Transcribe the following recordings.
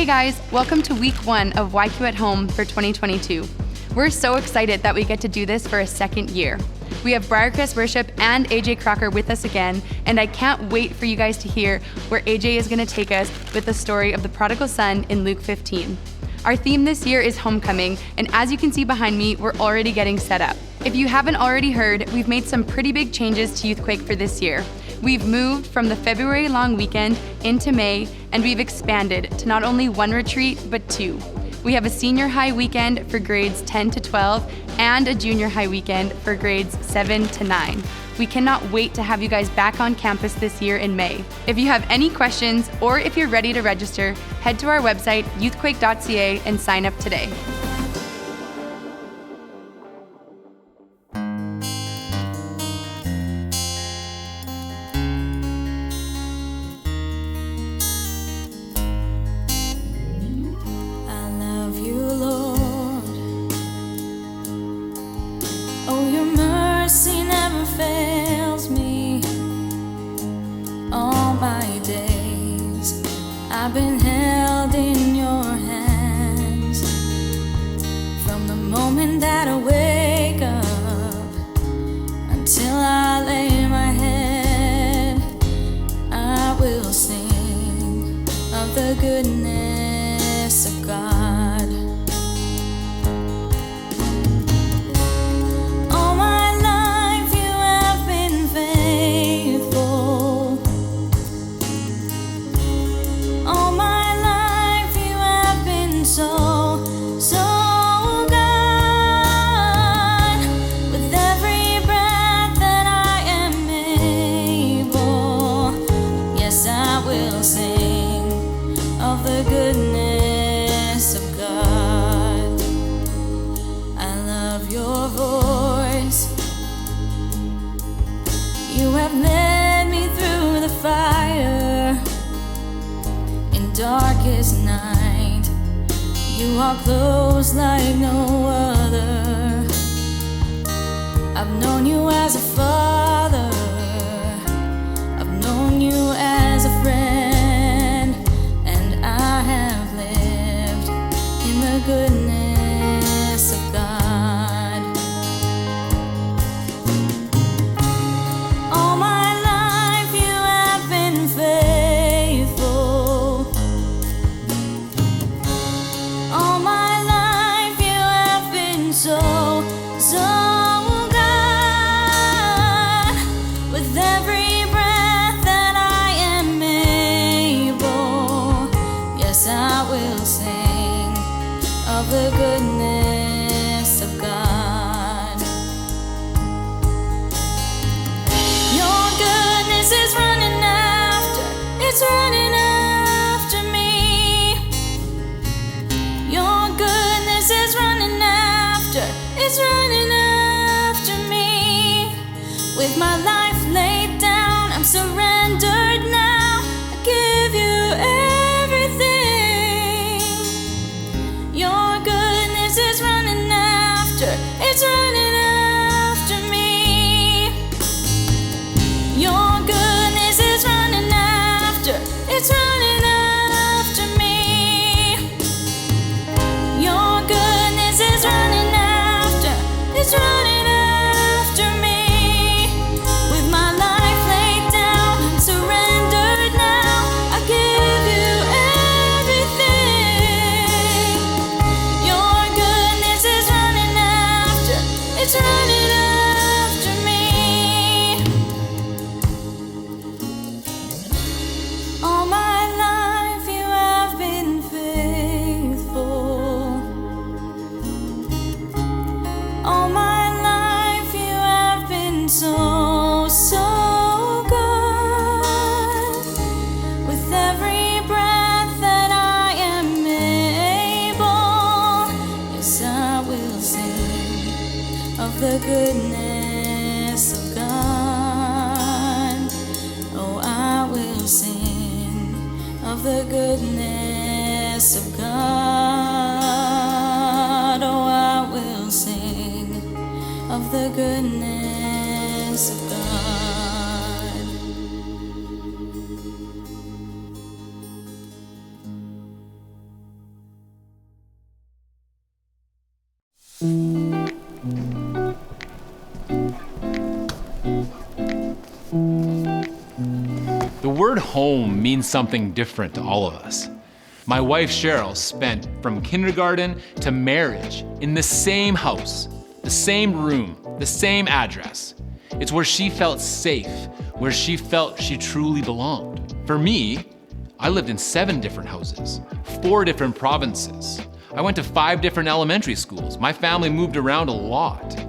Hey guys, welcome to week 1 of YQatHome for 2022. We're so excited that we get to do this for a second year. We have Briarcrest Worship and AJ Crocker with us again, and I can't wait for you guys to hear where AJ is going to take us with the story of the prodigal son in Luke 15. Our theme this year is homecoming, and as you can see behind me, we're already getting set up. If you haven't already heard, we've made some pretty big changes to YouthQuake for this year. We've moved from the February long weekend into May, and we've expanded to not only 1 retreat, but 2. We have a senior high weekend for grades 10 to 12 and a junior high weekend for grades 7 to 9. We cannot wait to have you guys back on campus this year in May. If you have any questions or if you're ready to register, head to our website, youthquake.ca, and sign up today. I've been held in your hands from the moment that I wake up until I lay my head. I will sing of the goodness of God. All my life you have been faithful. All my life you have been so, so good. With every breath that I am able, yes, I will sing of the goodness of God. I love your voice. You have led me through the fire. Darkest night, you are close like no other. I've known you as a father, I've known you as a friend, and I have lived in the goodness of God. All my life you have been faithful. All my life you have been so, so good. With every breath that I am able, yes, I will sing of the goodness of God. Your goodness is running after, it's running after me. Your goodness is running after, it's running after me. With my life laid down, I'm surrendered now. I give you everything. Your goodness is running after, it's running after me. Your goodness is running after, it's running after me. Your goodness is running after, it's running after me. With my life laid down and surrendered now, I give you everything. Your goodness is running after, it's running after me. All my life you have been faithful. All my life you have been so, so good. With every breath that I am able, yes, I will sing of the goodness of God. Oh, I will sing of the goodness of God. Oh, I will sing of the goodness of God. word home means something different to all of us. My wife Cheryl spent from kindergarten to marriage in the same house, the same room, the same address. It's where she felt safe, where she felt she truly belonged. For me, I lived in 7 different houses, 4 different provinces. I went to 5 different elementary schools. My family moved around a lot.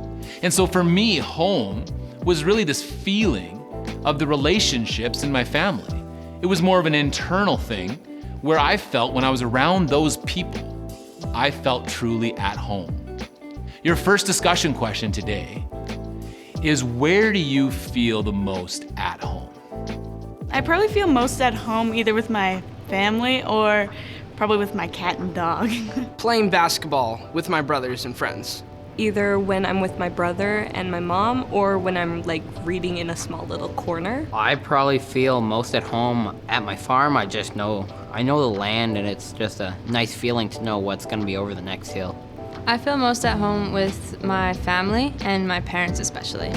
And so for me, home was really this feeling of the relationships in my family. It was more of an internal thing where I felt when I was around those people, I felt truly at home. Your first discussion question today is, where do you feel the most at home? I probably feel most at home either with my family or probably with my cat and dog. Playing basketball with my brothers and friends. Either when I'm with my brother and my mom or when I'm like reading in a small little corner. I probably feel most at home at my farm. I know the land, and it's just a nice feeling to know what's gonna be over the next hill. I feel most at home with my family and my parents especially.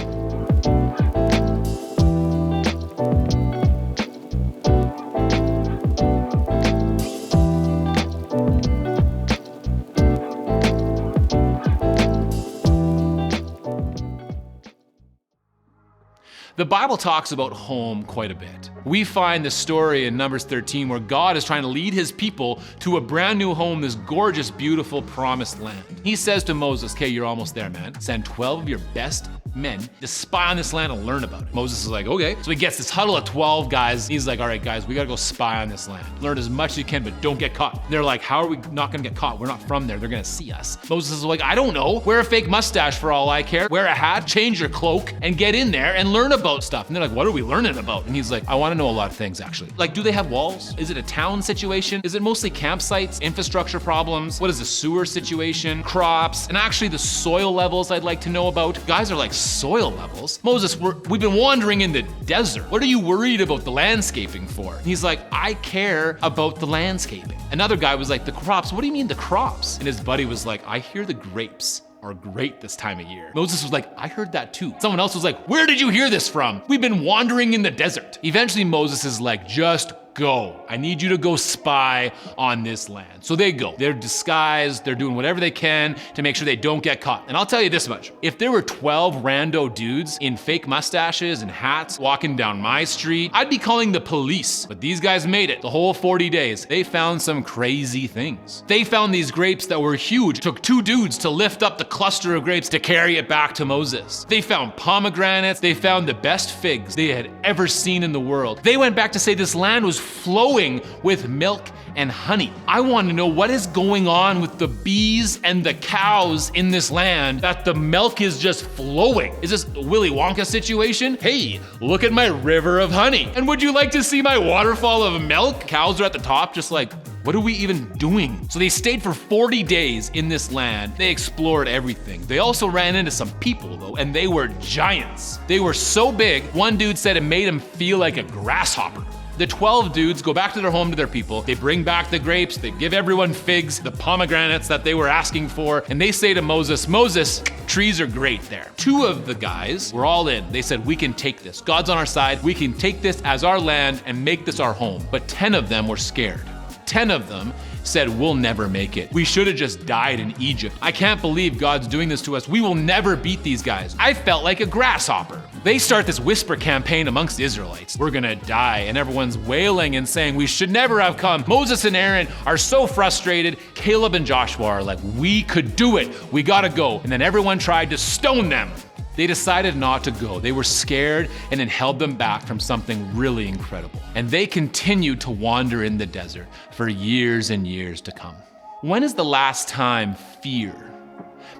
The Bible talks about home quite a bit. We find the story in Numbers 13 where God is trying to lead his people to a brand new home, this gorgeous, beautiful, promised land. He says to Moses, okay, you're almost there, man. Send 12 of your best men to spy on this land and learn about it. Moses is like, okay. So he gets this huddle of 12 guys. He's like, all right, guys, we gotta go spy on this land. Learn as much as you can, but don't get caught. They're like, how are we not gonna get caught? We're not from there. They're gonna see us. Moses is like, I don't know. Wear a fake mustache for all I care. Wear a hat, change your cloak, and get in there and learn about stuff. And they're like, what are we learning about? And he's like, I wanna know a lot of things, actually. Like, do they have walls? Is it a town situation? Is it mostly campsites, infrastructure problems? What is the sewer situation? Crops? And actually the soil levels I'd like to know about. Guys are like, soil levels? Moses, we've been wandering in the desert. What are you worried about the landscaping for? And he's like, I care about the landscaping. Another guy was like, the crops? What do you mean the crops? And his buddy was like, I hear the grapes are great this time of year. Moses was like, I heard that too. Someone else was like, where did you hear this from? We've been wandering in the desert. Eventually Moses is like, just go. I need you to go spy on this land. So they go. They're disguised. They're doing whatever they can to make sure they don't get caught. And I'll tell you this much. If there were 12 rando dudes in fake mustaches and hats walking down my street, I'd be calling the police. But these guys made it the whole 40 days. They found some crazy things. They found these grapes that were huge. It took 2 dudes to lift up the cluster of grapes to carry it back to Moses. They found pomegranates. They found the best figs they had ever seen in the world. They went back to say this land was flowing with milk and honey. I want to know what is going on with the bees and the cows in this land that the milk is just flowing. Is this a Willy Wonka situation? Hey, look at my river of honey. And would you like to see my waterfall of milk? Cows are at the top just like, what are we even doing? So they stayed for 40 days in this land. They explored everything. They also ran into some people though, and they were giants. They were so big, one dude said it made him feel like a grasshopper. The 12 dudes go back to their home to their people. They bring back the grapes. They give everyone figs, the pomegranates that they were asking for. And they say to Moses, Moses, trees are great there. 2 of the guys were all in. They said, we can take this. God's on our side. We can take this as our land and make this our home. But 10 of them were scared. 10 of them said, we'll never make it. We should have just died in Egypt. I can't believe God's doing this to us. We will never beat these guys. I felt like a grasshopper. They start this whisper campaign amongst the Israelites. We're gonna die, and everyone's wailing and saying, we should never have come. Moses and Aaron are so frustrated. Caleb and Joshua are like, we could do it. We gotta go. And then everyone tried to stone them. They decided not to go. They were scared, and it held them back from something really incredible. And they continued to wander in the desert for years and years to come. When is the last time fear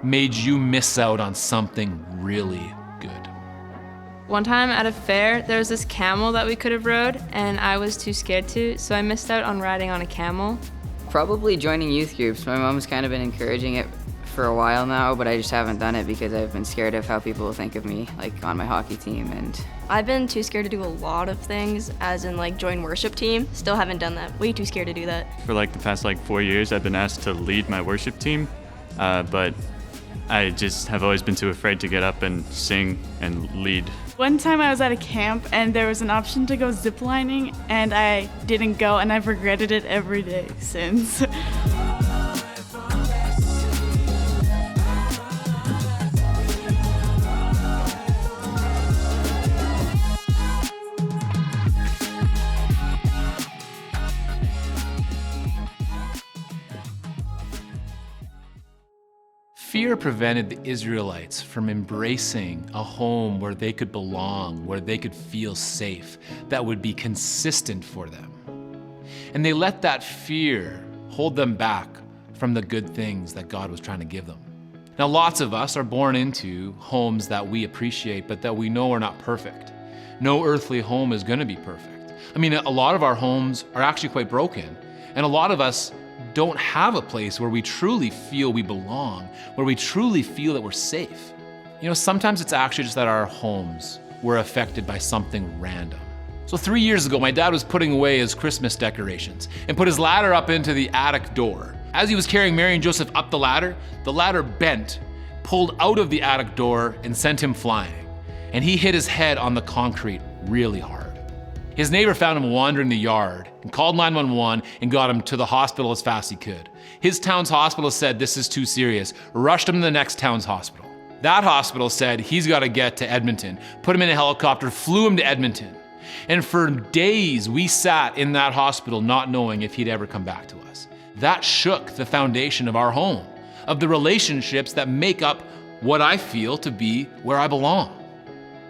made you miss out on something really good? One time at a fair, there was this camel that we could have rode, and I was too scared to, so I missed out on riding on a camel. Probably joining youth groups. My mom's kind of been encouraging it for a while now, but I just haven't done it because I've been scared of how people will think of me, like on my hockey team. And I've been too scared to do a lot of things, as in like join worship team. Still haven't done that. Way too scared to do that. For like the past 4 years, I've been asked to lead my worship team, but I just have always been too afraid to get up and sing and lead. One time I was at a camp and there was an option to go ziplining, and I didn't go, and I've regretted it every day since. Fear prevented the Israelites from embracing a home where they could belong, where they could feel safe, that would be consistent for them. And they let that fear hold them back from the good things that God was trying to give them. Now, lots of us are born into homes that we appreciate, but that we know are not perfect. No earthly home is going to be perfect. I mean, a lot of our homes are actually quite broken, and a lot of us don't have a place where we truly feel we belong, where we truly feel that we're safe. You know, sometimes it's actually just that our homes were affected by something random. So 3 years ago, my dad was putting away his Christmas decorations and put his ladder up into the attic door. As he was carrying Mary and Joseph up the ladder bent, pulled out of the attic door, and sent him flying. And he hit his head on the concrete really hard. His neighbor found him wandering the yard and called 911 and got him to the hospital as fast as he could. His town's hospital said this is too serious, rushed him to the next town's hospital. That hospital said he's got to get to Edmonton, put him in a helicopter, flew him to Edmonton. And for days we sat in that hospital not knowing if he'd ever come back to us. That shook the foundation of our home, of the relationships that make up what I feel to be where I belong.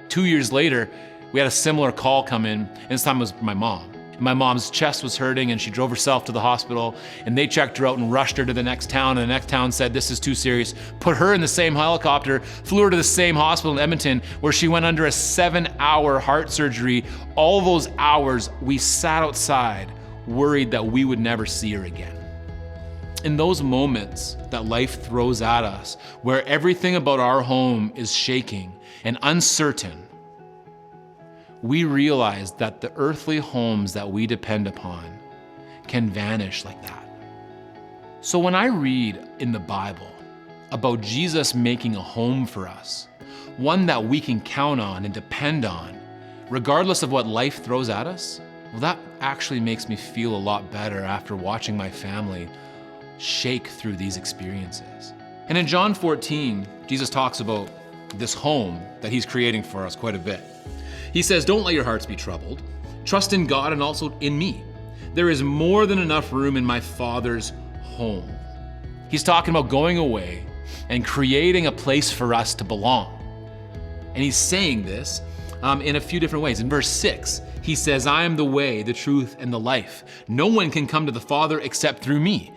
2 years later, we had a similar call come in, and this time it was my mom. My mom's chest was hurting and she drove herself to the hospital, and they checked her out and rushed her to the next town, and the next town said this is too serious, put her in the same helicopter, flew her to the same hospital in Edmonton where she went under a 7-hour heart surgery. All those hours we sat outside worried that we would never see her again. In those moments that life throws at us, where everything about our home is shaking and uncertain, we realize that the earthly homes that we depend upon can vanish like that. So when I read in the Bible about Jesus making a home for us, one that we can count on and depend on, regardless of what life throws at us, well, that actually makes me feel a lot better after watching my family shake through these experiences. And in John 14, Jesus talks about this home that he's creating for us quite a bit. He says, "Don't let your hearts be troubled. Trust in God and also in me. There is more than enough room in my Father's home." He's talking about going away and creating a place for us to belong. And he's saying this in a few different ways. In verse 6, he says, "I am the way, the truth, and the life. No one can come to the Father except through me."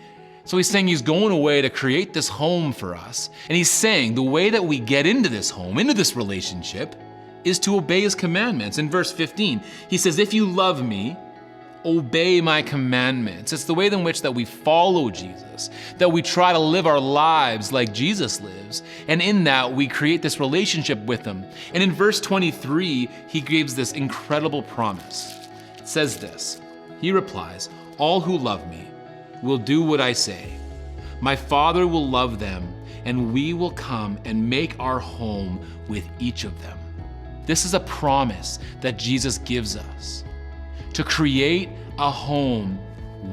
So he's saying he's going away to create this home for us. And he's saying the way that we get into this home, into this relationship, is to obey his commandments. In verse 15, he says, "If you love me, obey my commandments." It's the way in which that we follow Jesus, that we try to live our lives like Jesus lives. And in that, we create this relationship with him. And in verse 23, he gives this incredible promise. It says this, he replies, "All who love me will do what I say. My Father will love them, and we will come and make our home with each of them." This is a promise that Jesus gives us, to create a home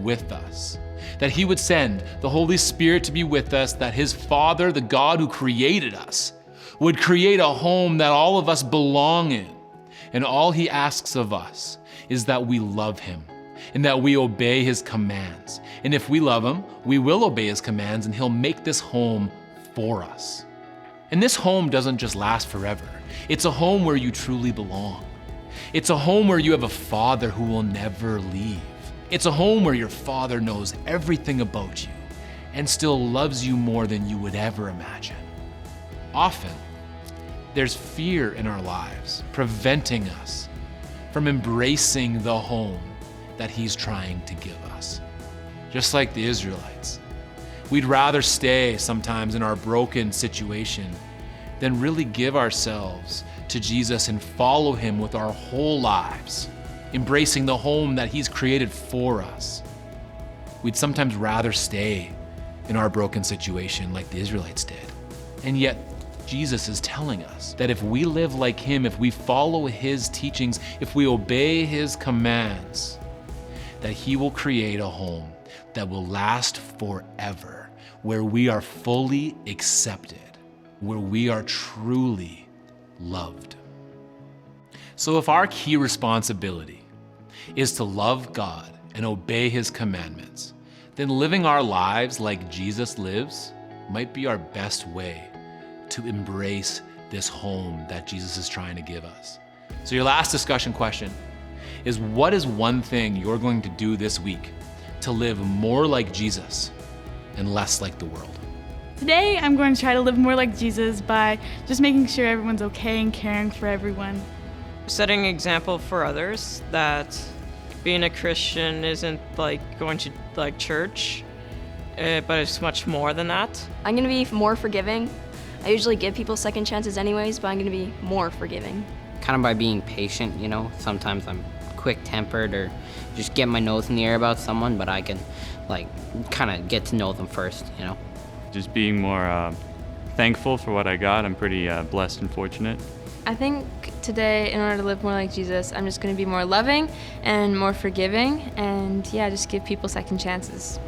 with us, that he would send the Holy Spirit to be with us, that his Father, the God who created us, would create a home that all of us belong in. And all he asks of us is that we love him and that we obey his commands. And if we love him, we will obey his commands, and he'll make this home for us. And this home doesn't just last forever. It's a home where you truly belong. It's a home where you have a Father who will never leave. It's a home where your Father knows everything about you and still loves you more than you would ever imagine. Often, there's fear in our lives preventing us from embracing the home that he's trying to give us. Just like the Israelites, we'd rather stay sometimes in our broken situation than really give ourselves to Jesus and follow him with our whole lives, embracing the home that he's created for us. We'd sometimes rather stay in our broken situation like the Israelites did. And yet, Jesus is telling us that if we live like him, if we follow his teachings, if we obey his commands, that he will create a home that will last forever, where we are fully accepted, where we are truly loved. So if our key responsibility is to love God and obey his commandments, then living our lives like Jesus lives might be our best way to embrace this home that Jesus is trying to give us. So your last discussion question is, what is one thing you're going to do this week to live more like Jesus and less like the world? Today, I'm going to try to live more like Jesus by just making sure everyone's okay and caring for everyone. Setting an example for others that being a Christian isn't like going to like church, but it's much more than that. I'm gonna be more forgiving. I usually give people second chances anyways, but I'm gonna be more forgiving. Kind of by being patient, you know. Sometimes I'm quick-tempered or just get my nose in the air about someone, but I can like kind of get to know them first, you know. Just being more thankful for what I got. I'm pretty blessed and fortunate. I think today, in order to live more like Jesus, I'm just going to be more loving and more forgiving, and yeah, just give people second chances.